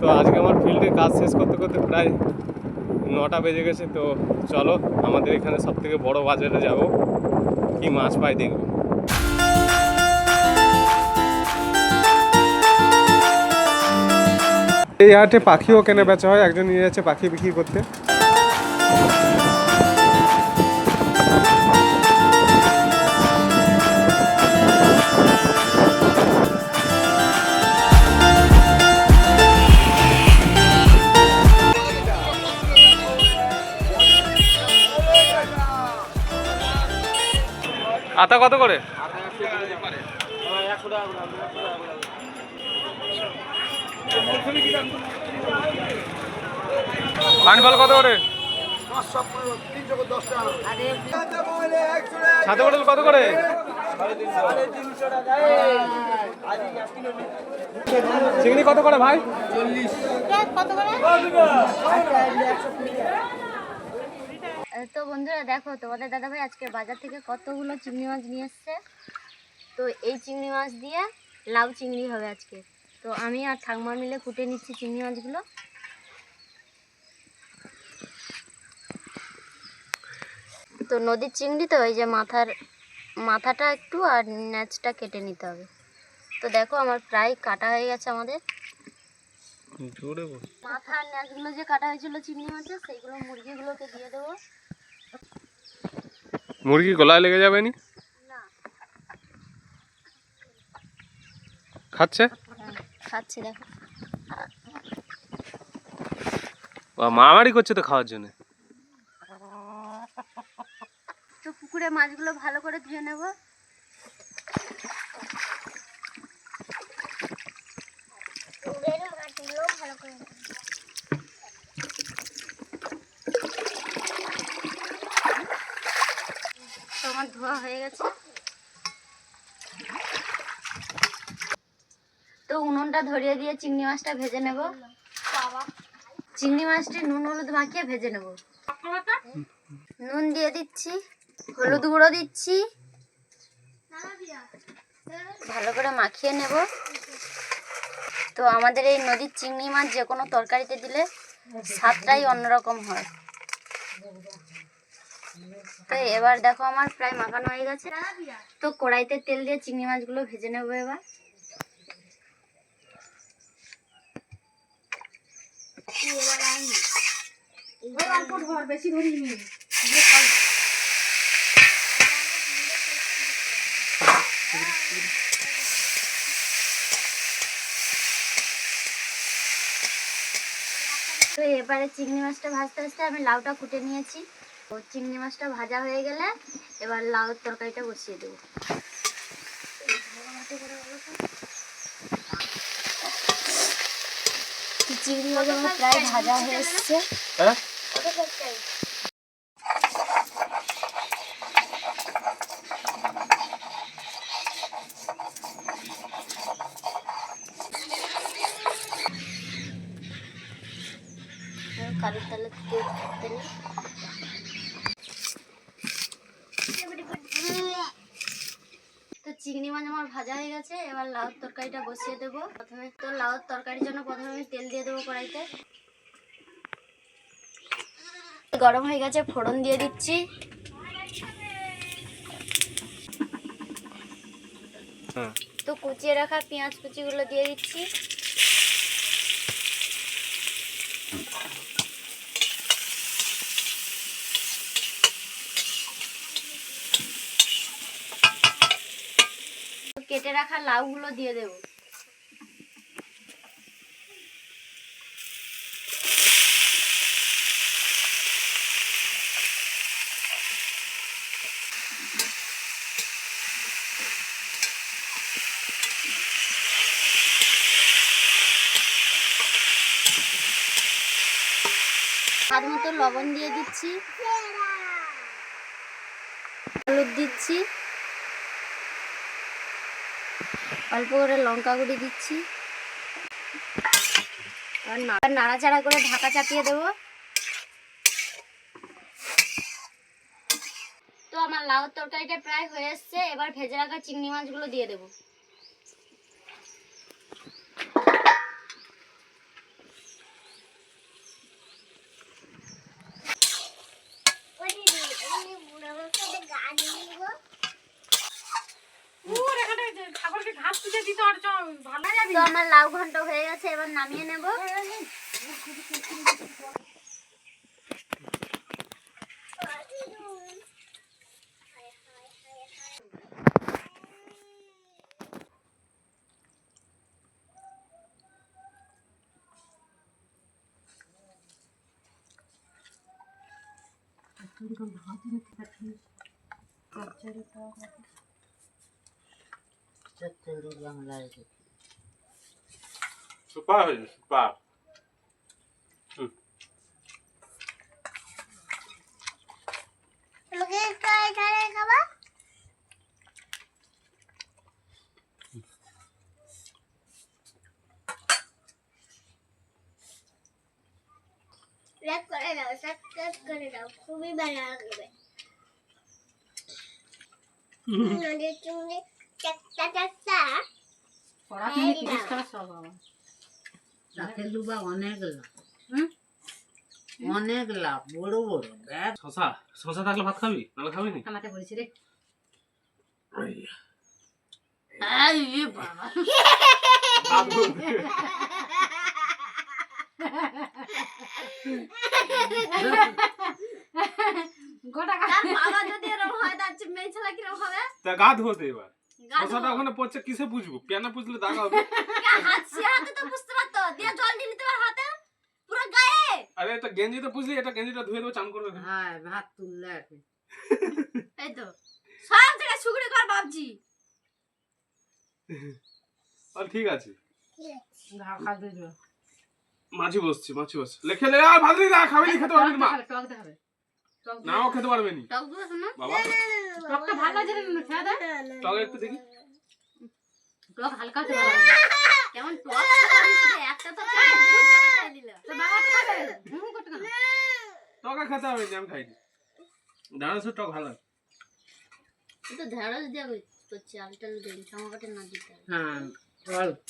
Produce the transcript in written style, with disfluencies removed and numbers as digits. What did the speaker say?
তো আজকে আমার ফিল্ডে কাজ শেষ করতে করতে প্রায় 9টা বেজে গেছে। তো চলো আমাদের এখানে সবথেকে বড় বাজারে যাব, কি মাছ পাই দেখব। এই হাটে পাখিও কেনে বেচা হয়, একজন নিয়ে যাচ্ছে পাখি বিক্রি করতে। আতা কত করে? পানিফল কত করে? ছাতে পটল কত করে? চিংড়ি কত করে ভাই? 40। তো বন্ধুরা দেখো, তোমাদের দাদাভাই আজকে বাজার থেকে কতগুলো চিংড়ি মাছ নিয়ে এসছে। তো এই চিংড়ি মাছ দিয়ে লাউ চিংড়ি হবে আজকে। তো আমি আর ঠাকুমা মিলে কুটে নিচ্ছি চিংড়ি মাছগুলো। তো নদীর চিংড়ি তো এই যে মাথাটা একটু আর ন্যাচটা কেটে নিতে হবে। তো দেখো আমার প্রায় কাটা হয়ে গেছে। আমাদের মাথার ন্যাচগুলো যে কাটা হয়েছিল চিংড়ি মাছের, সেইগুলো মুরগিগুলোকে দিয়ে দেবো। মুরগি গলায় লেগে যাবে নি? না, খাচ্ছে? খাচ্ছে দেখো। মারামারি করছে তো খাওয়ার জন্য। তো পুকুরে মাছগুলো ভালো করে ধুয়ে নেব। তো আমার ধোয়া হয়ে গেছে। তো উনুনটা ধরিয়ে দিয়ে চিংড়ি মাছটা ভেজে নেব। চিংড়ি মাছটি নুন হলুদ মাখিয়ে ভেজে নেব। নুন দিয়ে দিচ্ছি, হলুদ গুঁড়ো দিচ্ছি, ভালো করে মাখিয়ে নেব। তো আমাদের এই নদীর চিংড়ি মাছ যে কোনো তরকারিতে দিলে স্বাদটাই অন্যরকম হয়। তো এবার দেখো আমার প্রায় মাখানো হয়ে গেছে। তো কড়াইতে তেল দিয়ে চিংড়ি মাছগুলো ভেজে নেবো। এবার বেশি ধরিনি। তো এবারে চিংড়ি মাছটা ভাজতে ভাজতে আমি লাউটা কুটে নিয়েছি। তো চিংড়ি মাছটা ভাজা হয়ে গেলে এবার লাউর তরকারিটা বসিয়ে দেবো। চিংড়ি মাছ আমার প্রায় ভাজা হয়ে এসছে। কারির তেলে তো চিংড়ি মাছ আমার ভাজা হয়ে গেছে। এবার লাউর তরকারিটা বসিয়ে দেবো। তো লাউর তরকারির জন্য প্রথমে আমি তেল দিয়ে দেবো কড়াইতে। গরম হয়ে গেছে, ফোড়ন দিয়ে দিচ্ছি। তো কুচিয়ে রাখা পেঁয়াজ কুচিগুলো দিয়ে দিচ্ছি। কেটে রাখা লাউগুলো দিয়ে দেব। স্বাদ মতো লবণ দিয়ে দিচ্ছি, হলুদ দিচ্ছি, অল্প করে লঙ্কা গুঁড়ি দিচ্ছি। আর নাড়াচাড়া করে ঢাকা চাপিয়ে দেব। তো আমার লাউর তরকারিটা প্রায় হয়ে এসছে। এবার ভেজে রাখা চিংড়ি মাছগুলো দিয়ে দেব। তো আমার লাউ ঘন্ট হয়ে গেছে, এবার নামিয়ে নেব। সুপার হয়েছে, সুপার। খুবই ভালো লাগবে। অনেক লাভ, বড় বড় দেখ। শশা শশা থাকলে ভাত খাবি, নাহলে খাবি নি? আমাকে বলেছি রে। বাবা ভাত বলতে। বাবা যদি এরকম হয় তার মেয়ে ছেলে কিরকম হবে? তা গা ধোতে এবার। শশাটা ওখানে পড়ছে, কিসে পুষবো? পেনা পুষলে দাগ হবে। হাত সে হাতে তো বুঝতে পারতো, দিয়ে জল দিয়ে নিতে পার হাতে পুরো গায়ে। আরে এটা গেঞ্জিতে পুষলি, এটা গেঞ্জিটা ধুয়ে দেবো, চান করে দেবো। হ্যাঁ, ভাত তুললে এখন। এই তো সব জায়গায় সুগুড়ি কর বাবজি। আর ঠিক আছে, ঘাও খাওয়া দিও। মাছি বসছে, মাছি বসছে। লেখে লে আর ভাত দিই না, খাবি নি, খেতে পারবি না মা। টক দিতে হবে। টক নাও খেতে পারবে নি টক দিবস না বাবা। টকটা ভালো লাগে না, খেয়ে দে। টক একটু দেখি। টক হালকা হতে হবে। কেমন টক করিস রে, একটা তো খাই দুটো খাই দিল। তো বাবা তো খাবে। হুম করতে কেন? টক আর খেতে হবে না, আমি খাইনি। ঢেঁড়সের টক ভালো লাগে। তো ঢেঁড়স দিয়ে করছি, আলটা দেন টমেটো না দিতে। হ্যাঁ, অল্প।